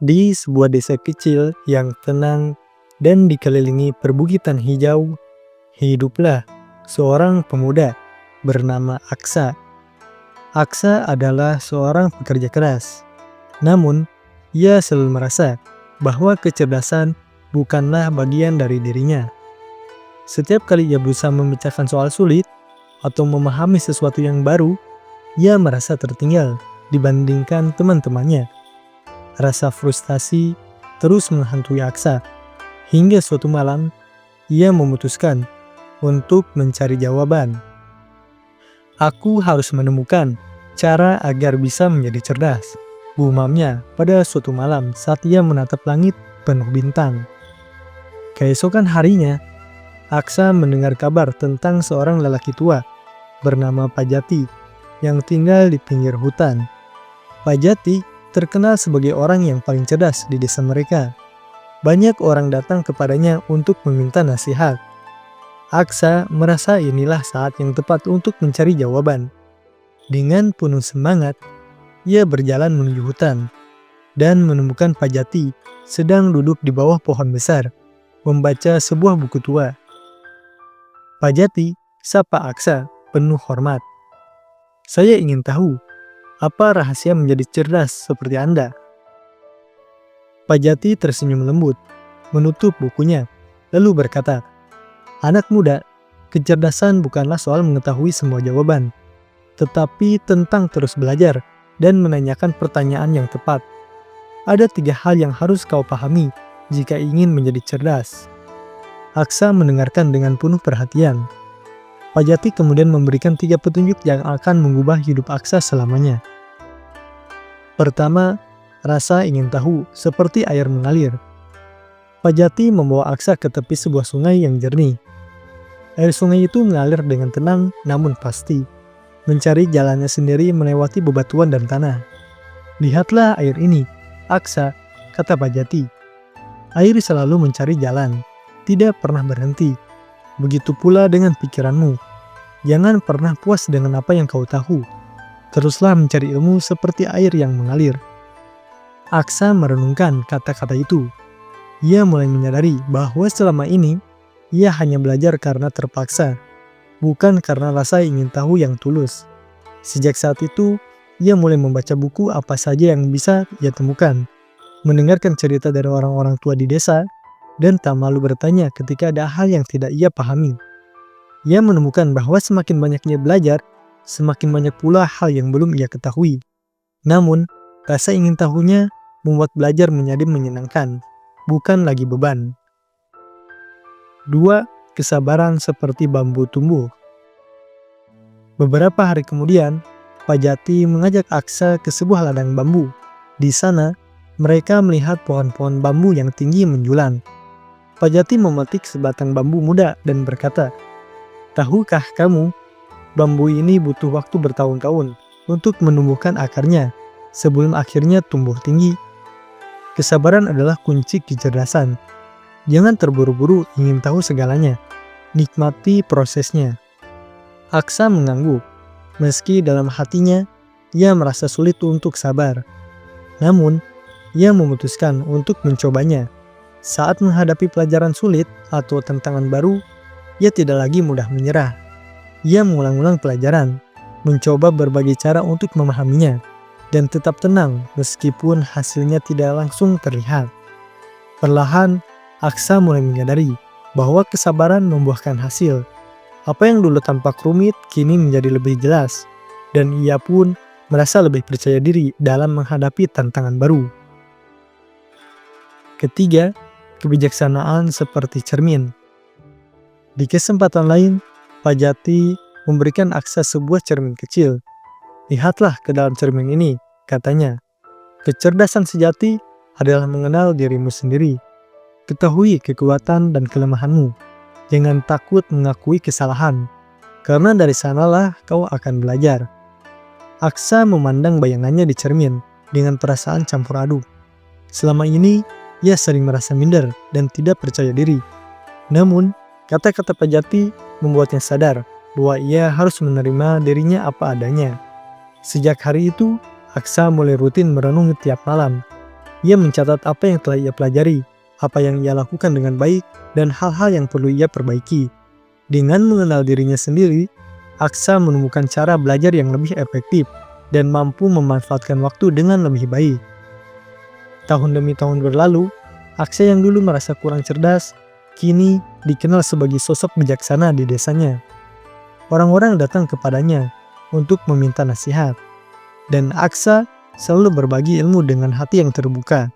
Di sebuah desa kecil yang tenang dan dikelilingi perbukitan hijau, hiduplah seorang pemuda bernama Aksa. Aksa adalah seorang pekerja keras, namun ia selalu merasa bahwa kecerdasan bukanlah bagian dari dirinya. Setiap kali ia berusaha memecahkan soal sulit atau memahami sesuatu yang baru, ia merasa tertinggal dibandingkan teman-temannya. Rasa frustasi terus menghantui Aksa, hingga suatu malam ia memutuskan untuk mencari jawaban. "Aku harus menemukan cara agar bisa menjadi cerdas," gumamnya pada suatu malam saat ia menatap langit penuh bintang. Keesokan harinya, Aksa mendengar kabar tentang seorang lelaki tua bernama Pajati yang tinggal di pinggir hutan. Pajati terkenal sebagai orang yang paling cerdas di desa mereka. Banyak orang datang kepadanya untuk meminta nasihat. Aksa merasa inilah saat yang tepat untuk mencari jawaban. Dengan penuh semangat, ia berjalan menuju hutan dan menemukan Pajati sedang duduk di bawah pohon besar, membaca sebuah buku tua. "Pajati," sapa Aksa penuh hormat. "Saya ingin tahu, apa rahasia menjadi cerdas seperti Anda?" Pajati tersenyum lembut, menutup bukunya, lalu berkata, "Anak muda, kecerdasan bukanlah soal mengetahui semua jawaban, tetapi tentang terus belajar dan menanyakan pertanyaan yang tepat. Ada 3 hal yang harus kau pahami jika ingin menjadi cerdas." Aksa mendengarkan dengan penuh perhatian. Pajati kemudian memberikan 3 petunjuk yang akan mengubah hidup Aksa selamanya. Pertama, rasa ingin tahu seperti air mengalir. Pajati membawa Aksa ke tepi sebuah sungai yang jernih. Air sungai itu mengalir dengan tenang namun pasti, mencari jalannya sendiri melewati bebatuan dan tanah. "Lihatlah air ini, Aksa," kata Pajati. "Air selalu mencari jalan, tidak pernah berhenti. Begitu pula dengan pikiranmu. Jangan pernah puas dengan apa yang kau tahu. Teruslah mencari ilmu seperti air yang mengalir." Aksa merenungkan kata-kata itu. Ia mulai menyadari bahwa selama ini ia hanya belajar karena terpaksa, bukan karena rasa ingin tahu yang tulus. Sejak saat itu, ia mulai membaca buku apa saja yang bisa ia temukan, mendengarkan cerita dari orang-orang tua di desa, dan tak malu bertanya ketika ada hal yang tidak ia pahami. Ia menemukan bahwa semakin banyaknya belajar, semakin banyak pula hal yang belum ia ketahui. Namun, rasa ingin tahunya membuat belajar menjadi menyenangkan, bukan lagi beban. 2. Kesabaran seperti bambu tumbuh. Beberapa hari kemudian, Pajati mengajak Aksa ke sebuah ladang bambu. Di sana, mereka melihat pohon-pohon bambu yang tinggi menjulang. Pajati memetik sebatang bambu muda dan berkata, "Tahukah kamu, bambu ini butuh waktu bertahun-tahun untuk menumbuhkan akarnya sebelum akhirnya tumbuh tinggi." Kesabaran adalah kunci kecerdasan. Jangan terburu-buru ingin tahu segalanya. Nikmati prosesnya. Aksa mengangguk. Meski dalam hatinya, ia merasa sulit untuk sabar. Namun, ia memutuskan untuk mencobanya. Saat menghadapi pelajaran sulit atau tantangan baru, ia tidak lagi mudah menyerah. Ia mengulang-ulang pelajaran, mencoba berbagai cara untuk memahaminya, dan tetap tenang meskipun hasilnya tidak langsung terlihat. Perlahan, Aksa mulai menyadari bahwa kesabaran membuahkan hasil. Apa yang dulu tampak rumit kini menjadi lebih jelas, dan ia pun merasa lebih percaya diri dalam menghadapi tantangan baru. Ketiga, kebijaksanaan seperti cermin. Di kesempatan lain, Pajati memberikan Aksa sebuah cermin kecil. "Lihatlah ke dalam cermin ini," katanya. "Kecerdasan sejati adalah mengenal dirimu sendiri. Ketahui kekuatan dan kelemahanmu. Jangan takut mengakui kesalahan, karena dari sanalah kau akan belajar." Aksa memandang bayangannya di cermin dengan perasaan campur aduk. Selama ini, ia sering merasa minder dan tidak percaya diri. Namun, kata-kata Pajati membuatnya sadar bahwa ia harus menerima dirinya apa adanya. Sejak hari itu, Aksa mulai rutin merenung tiap malam. Ia mencatat apa yang telah ia pelajari, apa yang ia lakukan dengan baik, dan hal-hal yang perlu ia perbaiki. Dengan mengenal dirinya sendiri, Aksa menemukan cara belajar yang lebih efektif dan mampu memanfaatkan waktu dengan lebih baik. Tahun demi tahun berlalu, Aksa yang dulu merasa kurang cerdas, kini dikenal sebagai sosok bijaksana di desanya. Orang-orang datang kepadanya untuk meminta nasihat, dan Aksa selalu berbagi ilmu dengan hati yang terbuka.